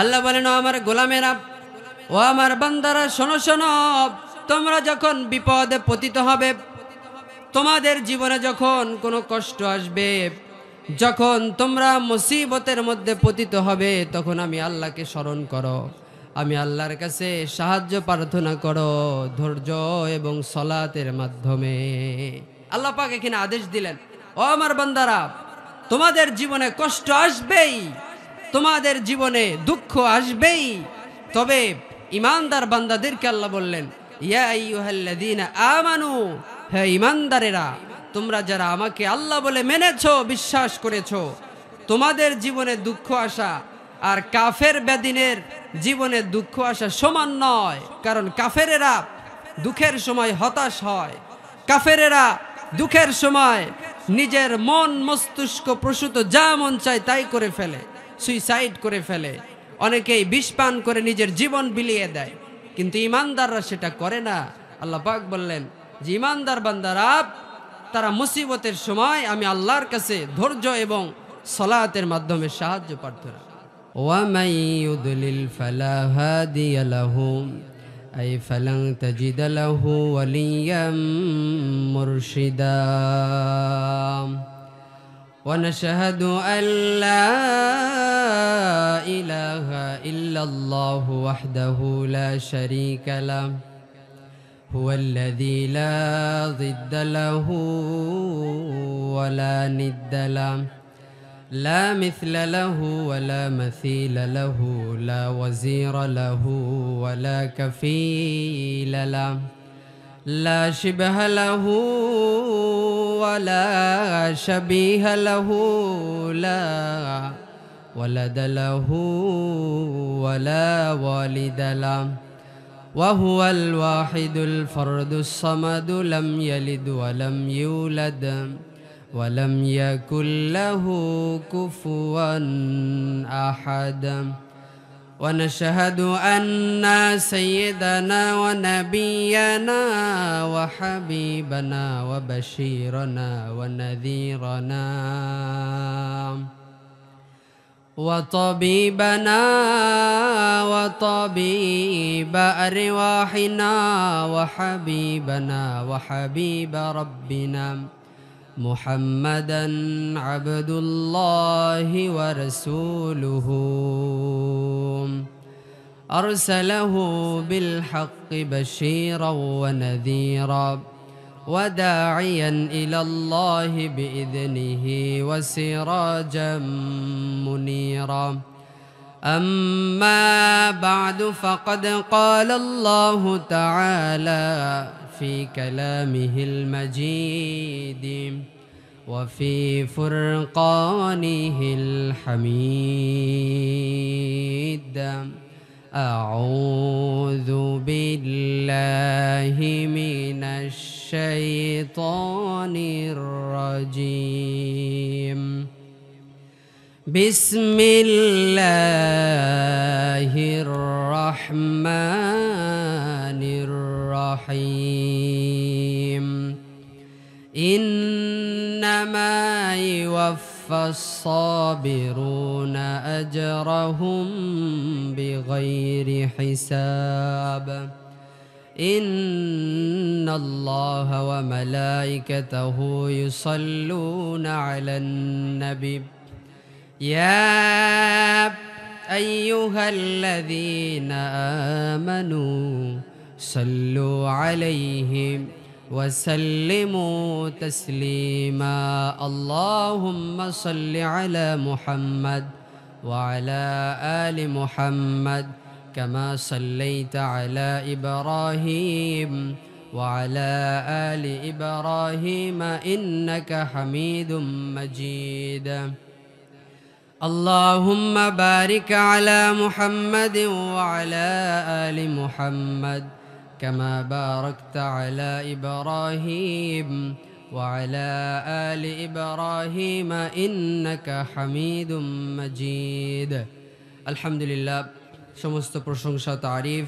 আল্লাহ বলেন, ও আমার গোলামেরা, ও আমার বান্দারা, শোনো শোনো, তোমরা যখন বিপদে পতিত হবে, তোমাদের জীবনে যখন কোনো কষ্ট আসবে, যখন তোমরা মুসিবতের মধ্যে পতিত হবে, তখন আমি আল্লাহকে স্মরণ করো, আমি আল্লাহর কাছে সাহায্য প্রার্থনা করো ধৈর্য এবং সলাতের মাধ্যমে। আল্লাহ পাক এখানে আদেশ দিলেন, ও আমার বান্দারা, তোমাদের জীবনে কষ্ট আসবেই, তোমাদের জীবনে দুঃখ আসবেই, তবে ইমানদার বান্দাদেরকে আল্লাহ বললেন, ইয়া আইয়ুহাল্লাযীনা আমানু, হে ইমানদারেরা, তোমরা যারা আমাকে আল্লাহ বলে মেনেছো, বিশ্বাস করেছো, তোমাদের জীবনে দুঃখ আসা আর কাফের বেদিনের জীবনে দুঃখ আসা সমান নয়। কারণ কাফেরেরা দুঃখের সময় হতাশ হয়, কাফেরেরা দুঃখের সময় নিজের মন মস্তিষ্ক প্রসূত যা মন চায় তাই করে ফেলে, সুইসাইড করে ফেলে, অনেকেই বিষ পান করে নিজের জীবন বিলিয়ে দেয়, কিন্তু ইমানদাররা সেটা করে না। আল্লাহ পাক বললেন যে ইমানদার বান্দারা, তারা মুসিবতের সময় আমি আল্লাহর কাছে ধৈর্য এবং সলাতের মাধ্যমে সাহায্য প্রার্থনা। ওয়ামান ইউদলিল ফালা হাদিয়া লাহু আই ফালান তাজিদ লাহু ওয়ালিয়াম মুরশিদা। ونشهد أن لا إله إلا الله وحده لا شريك له هو الذي لا ضد له ولا ند له لا مثل له ولا مثيل له لا وزير له ولا كفيل له لا شبه له ولا شبيه له لا ولد له ولا والد له وهو الواحد الفرد الصمد لم يلد ولم يولد ولم يكن له كفوا أحد. ونشهد أن سيدنا ونبينا وحبيبنا وبشيرنا ونذيرنا وطبيبنا وطبيب أرواحنا وحبيبنا وحبيب ربنا محمدا عبد الله ورسوله أرسله بالحق بشيرا ونذيرا وداعيا إلى الله بإذنه وسراجا منيرا. أما بعد فقد قال الله تعالى في كلامه المجيد وفي فرقانه الحميد. أعوذ بالله من الشيطان الرجيم. بسم الله الرحمن الرحيم. إنما يوفى الصابرون أجرهم بغير حساب. إن الله وملائكته يصلون على النبي يا أيها الذين آمنوا صلوا عليه وسلموا تسليما. اللهم صل على محمد وعلى آل محمد كما صليت على إبراهيم وعلى آل إبراهيم إنك حميد مجيد. اللهم بارك على محمد وعلى آل محمد كما باركت على إبراهيم وعلى آل إبراهيم إنك حميد مجيد. الحمد لله. সমস্ত প্রশংসা তারিফ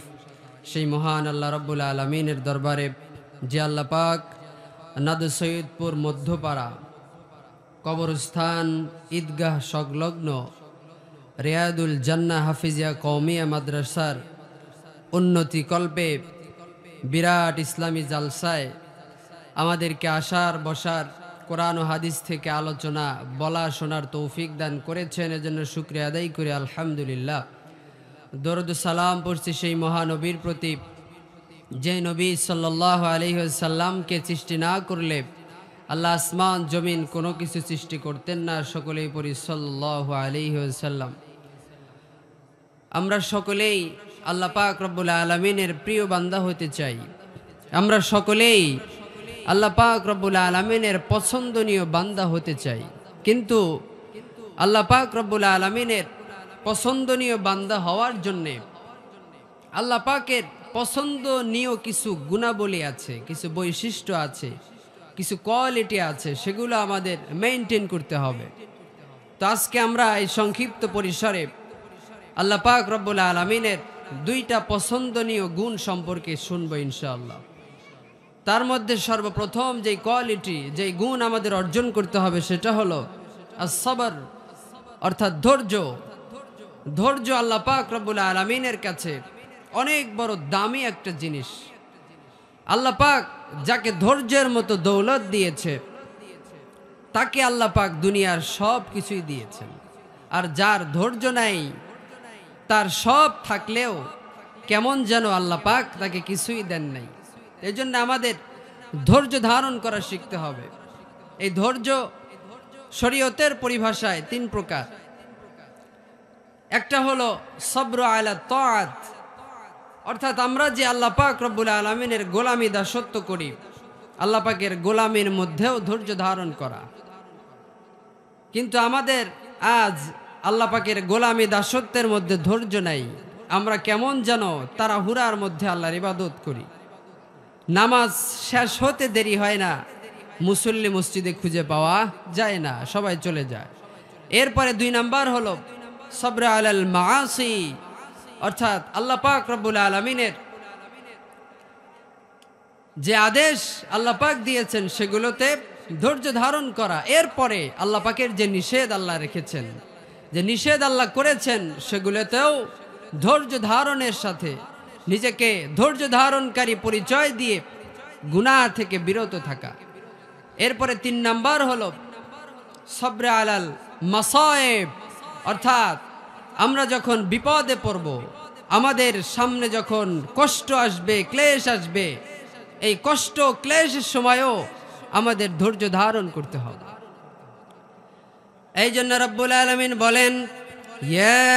সেই মহান আল্লাহ রাব্বুল আলামিনের দরবারে, যে আল্লাহ পাক নাদ সৈয়দপুর মধ্যপাড়া কবরস্থান ঈদগাহ সংলগ্ন রিয়াদুল জান্নাহ হাফিজিয়া কওমিয়া মাদ্রাসার উন্নতি কল্পে বিরাট ইসলামী জালসায় আমাদেরকে আসার বসার কোরআন ও হাদিস থেকে আলোচনা বলা শোনার তৌফিক দান করেছেন, এজন্য শুকরিয়া আদায় করে আলহামদুলিল্লাহ। দরুদ সালাম পড়ছি সেই মহানবীর প্রতি যে নবী সাল্লাল্লাহু আলাইহি ওয়াসাল্লামকে সৃষ্টি না করলে আল্লাহ আসমান জমিন কোনো কিছু সৃষ্টি করতেন না। সকলেই পড়ি সাল্লাল্লাহু আলাইহি ওয়াসাল্লাম। আমরা সকলেই আল্লাহ পাক রব্বুল আলামিনের প্রিয় বান্দা হতে চাই। আমরা সকলেই আল্লাহ পাক রব্বুল আলামিনের পছন্দনীয় বান্দা হতে চাই, কিন্তু আল্লাহ পাক রব্বুল আলামিনের পছন্দনীয় বান্দা হওয়ার জন্যে আল্লাহ পাকের পছন্দনীয় কিছু গুণাবলী আছে, কিছু বৈশিষ্ট্য আছে, কিছু কোয়ালিটি আছে, সেগুলো আমাদের মেইনটেইন করতে হবে। তো আজকে আমরা এই সংক্ষিপ্ত পরিসরে আল্লাহ পাক রব্বুল আলামিনের দুইটা পছন্দনীয় গুণ সম্পর্কে শুনবো ইনশাআল্লাহ। তার মধ্যে সর্বপ্রথম যেই কোয়ালিটি, যেই গুণ আমাদের অর্জন করতে হবে সেটা হলো as-sabr, অর্থাৎ ধৈর্য। ধৈর্য আল্লাহ পাক রব্বুল আলামিনের কাছে অনেক বড় দামি একটা জিনিস। আল্লাহ পাক যাকে ধৈর্যের মতো দৌলত দিয়েছে তাকে আল্লাহ পাক দুনিয়ার সব কিছুই দিয়েছেন, আর যার ধৈর্য নাই তার সব থাকলেও কেমন যেন আল্লাহ পাক তাকে কিছুই দেন নাই। এই জন্য আমাদের ধৈর্য ধারণ করা শিখতে হবে। এই ধৈর্য শরীয়তের পরিভাষায় তিন প্রকার। একটা হলো সবর আলা তাআত, অর্থাৎ আমরা যে আল্লাহ পাক রব্বুল আলামিনের গোলামি দাসত্ব করি, আল্লাহ পাকের গোলামির মধ্যেও ধৈর্য ধারণ করা। কিন্তু আমাদের আজ আল্লাহ পাকের গোলামি দাসত্বের মধ্যে ধৈর্য নাই। আমরা কেমন যেন তাড়াহুড়ার মধ্যে আল্লাহর ইবাদত করি। নামাজ শেষ হতে দেরি হয় না, মুসল্লি মসজিদে খুঁজে পাওয়া যায় না, সবাই চলে যায়। এরপরে দুই নাম্বার হলো সবর আলাল মাআসি, অর্থাৎ আল্লাহ পাক রব্বুল আলামিনের যে আদেশ আল্লাহ পাক দিয়েছেন সেগুলোতে ধৈর্য ধারণ করা। এরপরে আল্লাহ পাকের যে নিষেধ আল্লাহ রেখেছেন, যে নিষেধ আল্লাহ করেছেন, সেগুলোতেও ধৈর্য ধারণের সাথে নিজেকে ধৈর্য ধারণকারী পরিচয় দিয়ে গুনাহ থেকে বিরত থাকা। এরপরে তিন নাম্বার হলো সবর আলাল মাসায়েব, অর্থাৎ আমরা যখন বিপদে পড়ব, আমাদের সামনে যখন কষ্ট আসবে, ক্লেশ আসবে, এই কষ্ট ক্লেশের সময়ও আমাদের ধৈর্য ধারণ করতে হবে। এই জন্য রব্বুল আলামিন বলেন, ইয়া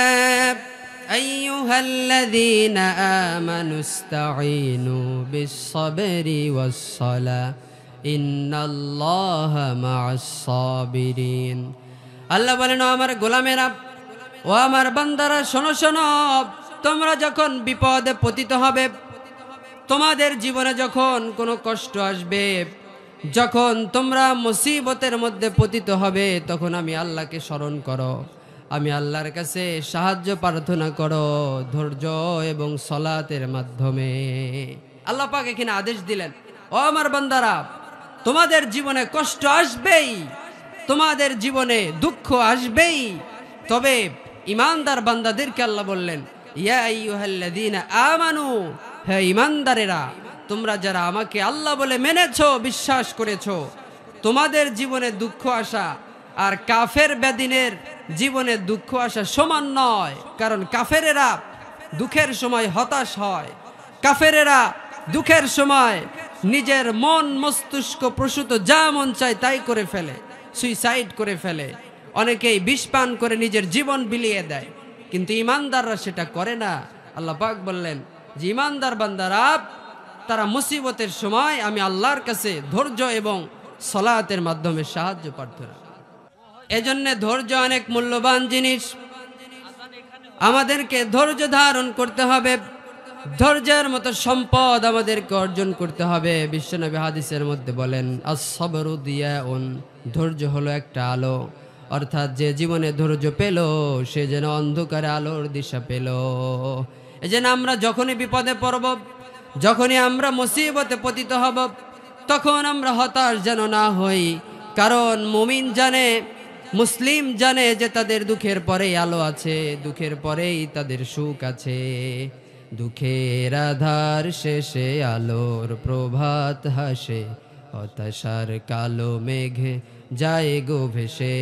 আইয়ুহাল্লাযীনা আমানুস্তাঈনু বিস-সাবরি ওয়াস-সালাহ ইন্নাল্লাহা মা'আস-সাবিরিন। আল্লাহ বলেন, ও আমার গোলামেরা, ও আমার বান্দারা, শোনো শোনো, তোমরা যখন বিপদে পতিত হবে, তোমাদের জীবনে যখন কোনো কষ্ট আসবে, যখন তোমরা মুসিবতের মধ্যে পতিত হবে, তখন আমি আল্লাহকে স্মরণ করো, আমি আল্লাহর কাছে সাহায্য প্রার্থনা করো ধৈর্য এবং সালাতের মাধ্যমে। আল্লাহ পাক এখানে আদেশ দিলেন, ও আমার বান্দারা, তোমাদের জীবনে কষ্ট আসবেই, তোমাদের জীবনে দুঃখ আসবেই, তবে ঈমানদার বান্দাদেরকে আল্লাহ বললেন, ইয়া আইয়ুহাল্লাযীনা আমানু, হে ঈমানদারেরা, তোমরা যারা আমাকে আল্লাহ বলে মেনেছো, বিশ্বাস করেছো, তোমাদের জীবনে দুঃখ আসা আর কাফের বেদিনের জীবনে দুঃখ আসা সমান নয়। কারণ কাফেরেরা দুঃখের সময় হতাশ হয়, কাফেরেরা দুঃখের সময় নিজের মন মস্তিষ্ক প্রসূত যা মন চায় তাই করে ফেলে, সুইসাইড করে ফেলে, অনেকেই বিষ পান করে নিজের জীবন বিলিয়ে দেয়। কিন্তু ঈমানদাররা সেটা করে না। আল্লাহ পাক বললেন যে ঈমানদার বান্দারা, তারা মুসিবতের সময় আমি আল্লাহর কাছে ধৈর্য এবং সালাতের মাধ্যমে সাহায্য প্রার্থনা। এজন্য ধৈর্য অনেক মূল্যবান জিনিস, আমাদেরকে ধৈর্য ধারণ করতে হবে। ধৈর্যের মতো সম্পদ আমাদেরকে অর্জন করতে হবে। বিশ্বনবী হাদিসের মধ্যে বলেন, আস-সাবরু দিয়াউন, ধৈর্য হলো একটা আলো, অর্থাৎ যে জীবনে ধৈর্য পেল সে যেন অন্ধকারে আলোর দিশা পেল। এজন্য আমরা যখনই বিপদে পড়ব, যখনই আমরা মুসিবতে পতিত হব, তখন আমরা হতাশ যেন না হই। কারণ মুমিন জানে মুসলিম জানে যে তাদের দুঃখের পরেই আলো আছে, দুঃখের পরেই তাদের সুখ আছে। দুঃখের আধার শেষে আলোর প্রভাত হাসে, হতাশার কালো মেঘে যায় গো ভেসে,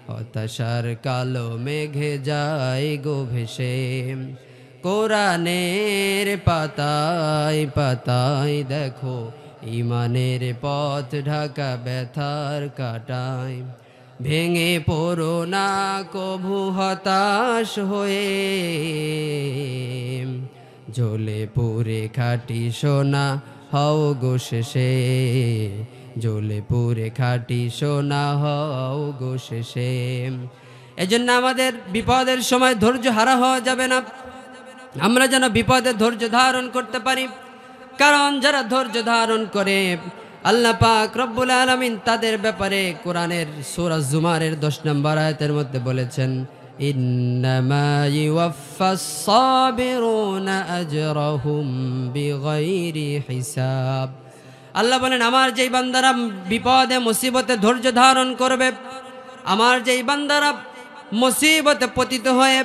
হতাশার কালো মেঘে যায় গো ভেসে। কোরআনের পাতায় পাতায় দেখো ইমানের পথ ঢাকা ব্যথার কাটায়। ভেঙে পড়ো না কভু হতাশ হয়ে, জ্বলে পুড়ে খাঁটি সোনা হও গো শেষে, জ্বলে পুড়ে খাঁটি সোনা হও গো শেষে। এজন্য আমাদের বিপদের সময় ধৈর্য হারা হওয়া যাবে না। আমরা যেন বিপদে ধৈর্য ধারণ করতে পারি, কারণ যারা ধৈর্য ধারণ করে আল্লাহ পাক রব্বুল আলামিন তাদের ব্যাপারে কোরআনের সূরা জুমারের 10 নম্বর আয়াতের মধ্যে বলেছেন, ইন্নামা ইউওয়াফাস সাবিরুনা আজরাহুম বিগাইরি হিসাব। আল্লাহ বলেন, আমার যেই বান্দারা বিপদে মুসিবতে ধৈর্য ধারণ করবে, আমার যেই বান্দারা মুসিবতে পতিত হয়ে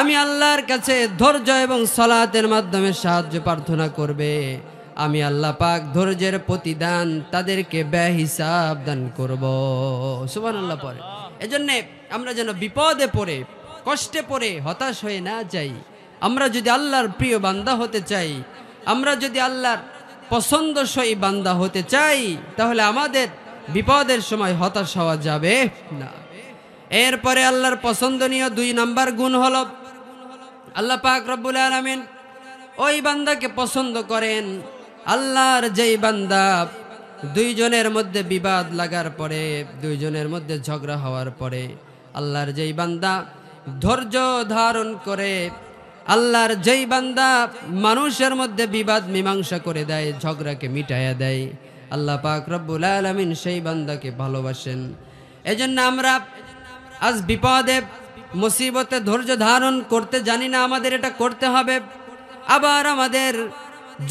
আমি আল্লাহর কাছে ধৈর্য এবং সালাতের মাধ্যমে সাহায্য প্রার্থনা করবে, আমি আল্লাহ পাক ধৈর্যের প্রতিদান তাদেরকে বেহিসাব দান করব। সুবহানাল্লাহ পড়ে। এজন্য আমরা যেন বিপদে পড়ে কষ্টে পড়ে হতাশ হয়ে না যাই। আমরা যদি আল্লাহর প্রিয় বান্দা হতে চাই, আমরা যদি আল্লাহর পছন্দসই বান্দা হতে চাই, তাহলে আমাদের বিপদের সময় হতাশ হওয়া যাবে না। এরপরে আল্লাহর পছন্দনীয় 2 নাম্বার গুণ হলো, আল্লাহ পাক রব্বুল আলামিন ওই বান্দাকে পছন্দ করেন, আল্লাহর যেই বান্দা দুইজনের মধ্যে বিবাদ লাগার পরে, দুইজনের মধ্যে ঝগড়া হওয়ার পরে আল্লাহর যেই বান্দা ধৈর্য ধারণ করে, আল্লাহর যেই বান্দা মানুষের মধ্যে বিবাদ মীমাংসা করে দেয়, ঝগড়াকে মিটাইয়া দেয়, আল্লাহ পাক রব্বুল আলামিন সেই বান্দাকে ভালোবাসেন। এজন্য আমরা আজ বিপদে মুসিবতে ধৈর্য ধারণ করতে জানি না, আমাদের এটা করতে হবে। আবার আমাদের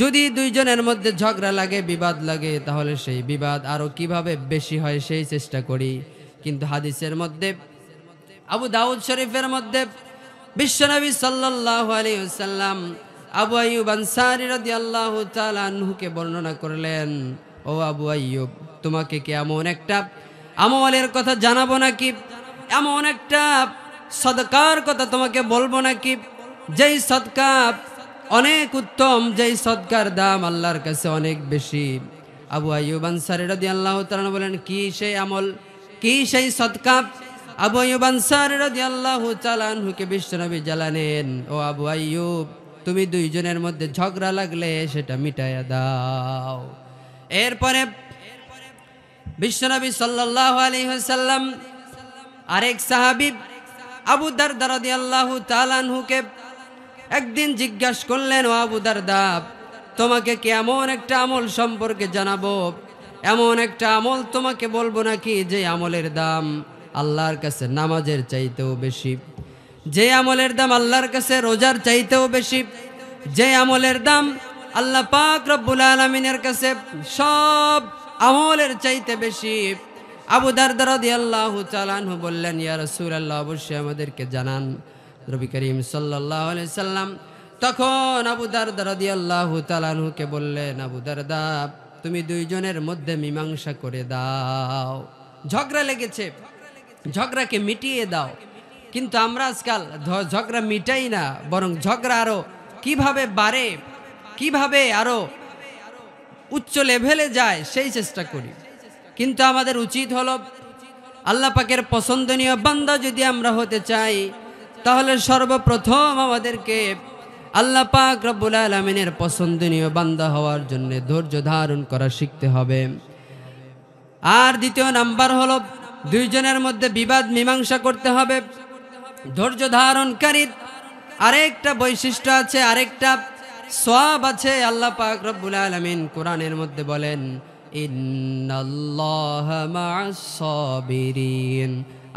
যদি দুইজনের মধ্যে ঝগড়া লাগে, বিবাদ লাগে, তাহলে সেই বিবাদ আরো কিভাবে বেশি হয় সেই চেষ্টা করি। কিন্তু হাদিসের মধ্যে আবু দাউদ শরীফের মধ্যে বিশ্বনবী সাল্লাল্লাহু আলাইহি ওয়াসাল্লাম আবু আইয়ুব আনসারী রাদিয়াল্লাহু তাআলা আনহুকে বর্ণনা করলেন, ও আবু আইয়ুব, তোমাকে কি এমন একটা আমলের কথা জানাবো নাকি, এমন একটা সদকার কথা তোমাকে বলবো নাকি, যেই সদকা অনেক উত্তম, যেই সদকার দাম আল্লাহর কাছে অনেক বেশি। আবু আইয়ুব আনসারী রাদিয়াল্লাহু তাআলা বলেন, কি সেই আমল, কি সেই সদকা? আবু আইয়ুব আনসারী রাদিয়াল্লাহু তাআলা আনহুকে বিশ্বনবী জানালেন, ও আবু আইয়ুব, তুমি দুইজনের মধ্যে ঝগড়া লাগলে সেটা মিটাইয়া দাও। এরপরে বিশ্বনবী সাল্লাল্লাহু আলাইহি ওয়াসাল্লাম আরেক সাহাবী আবু দারদা রাদিয়াল্লাহু তাআলা আনহুকে একদিন জিজ্ঞাসা করলেন, ও আবু দারদা, তোমাকে কি এমন একটা আমল সম্পর্কে জানাবো, এমন একটা আমল তোমাকে বলবো নাকি যে আমলের দাম আল্লাহর কাছে নামাজের চাইতেও বেশি, যে আমলের দাম আল্লাহর কাছে রোজার চাইতেও বেশি, যে আমলের দাম আল্লাহ পাক রব্বুল আলামিনের কাছে সব আমলের চাইতে বেশি? আবু দারদা রাদিয়াল্লাহু তাআলা আনহু বললেন, ইয়া রাসূলুল্লাহ, অবশ্যই আমাদেরকে জানান। নবী করিম সাল্লাল্লাহু আলাইহি সাল্লাম তখন আবু দারদা রাদিয়াল্লাহু তাআলা আনহুকে বললেন, আবু দারদা, তুমি দুইজনের মধ্যে মীমাংসা করে দাও। ঝগড়া লেগেছে, ঝগড়াকে মিটিয়ে দাও। কিন্তু আমরা আজকাল ঝগড়া মিটাই না, বরং ঝগড়া আরো কিভাবে বাড়ে, কিভাবে আরো উচ্চ লেভেলে যায় সেই চেষ্টা করি। কিন্তু আমাদের উচিত হলো, আল্লাহ পাকের পছন্দনীয় বান্দা যদি আমরা হতে চাই, তাহলে সর্বপ্রথম আমাদেরকে আল্লাহ পাক রব্বুল আলামিনের পছন্দনীয় বান্দা হওয়ার জন্য ধৈর্য ধারণ করা শিখতে হবে। আর দ্বিতীয় নাম্বার হলো, দুইজনের মধ্যে বিবাদ মীমাংসা করতে হবে। ধৈর্য ধারণকারীর আরেকটা বৈশিষ্ট্য আছে, আরেকটা সওয়াব আছে। আল্লাহ পাক রব্বুল আলামিন কোরআনের মধ্যে বলেন, ইন্নাল্লাহা মা'আস সাবিরিন,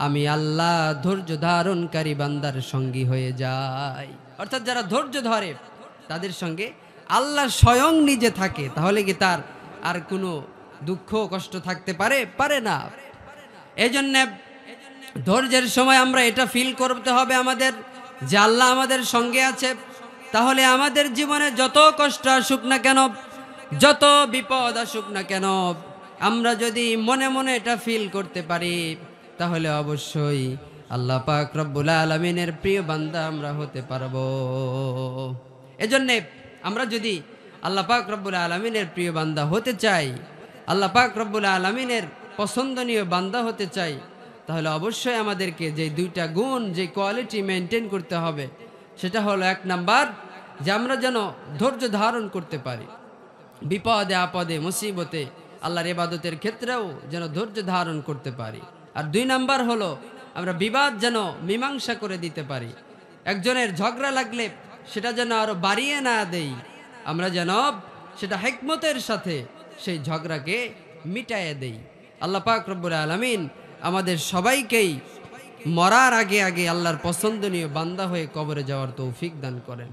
আমি আল্লাহ ধৈর্য ধারণকারী বান্দার সঙ্গী হয়ে যাই। অর্থাৎ যারা ধৈর্য ধরে তাদের সঙ্গে আল্লাহ স্বয়ং নিজে থাকে। তাহলে কি তার আর কোনো দুঃখ কষ্ট থাকতে পারে? পারে না। এই জন্যে ধৈর্যের সময় আমরা এটা ফিল করতে হবে আমাদের যে আল্লাহ আমাদের সঙ্গে আছে। তাহলে আমাদের জীবনে যত কষ্ট আসুক না কেন, যত বিপদ আসুক না কেন, আমরা যদি মনে মনে এটা ফিল করতে পারি তাহলে অবশ্যই আল্লাহ পাক রব্বুল আলামিনের প্রিয় বান্দা আমরা হতে পারবো। এজন্যে আমরা যদি আল্লাহ পাক রব্বুল আলামিনের প্রিয় বান্দা হতে চাই, আল্লাহ পাক রব্বুল আলামিনের পছন্দনীয় বান্দা হতে চাই, তাহলে অবশ্যই আমাদেরকে যে দুইটা গুণ, যে কোয়ালিটি মেনটেন করতে হবে, সেটা হলো 1 নাম্বার যে আমরা যেন ধৈর্য ধারণ করতে পারি বিপদে আপদে মুসিবতে, আল্লাহর ইবাদতের ক্ষেত্রেও যেন ধৈর্য ধারণ করতে পারি। আর 2 নাম্বার হলো আমরা বিবাদ যেন মীমাংসা করে দিতে পারি। একজনের ঝগড়া লাগলে সেটা যেন আরো বাড়িয়ে না দেই, আমরা যেন সেটা হিকমতের সাথে সেই ঝগড়াকে মিটাইয়ে দেই। আল্লাহ পাক রব্বুল আলামিন আমাদের সবাইকেই মরার আগে আগে আল্লাহর পছন্দনীয় বান্দা হয়ে কবরে যাওয়ার তৌফিক দান করেন।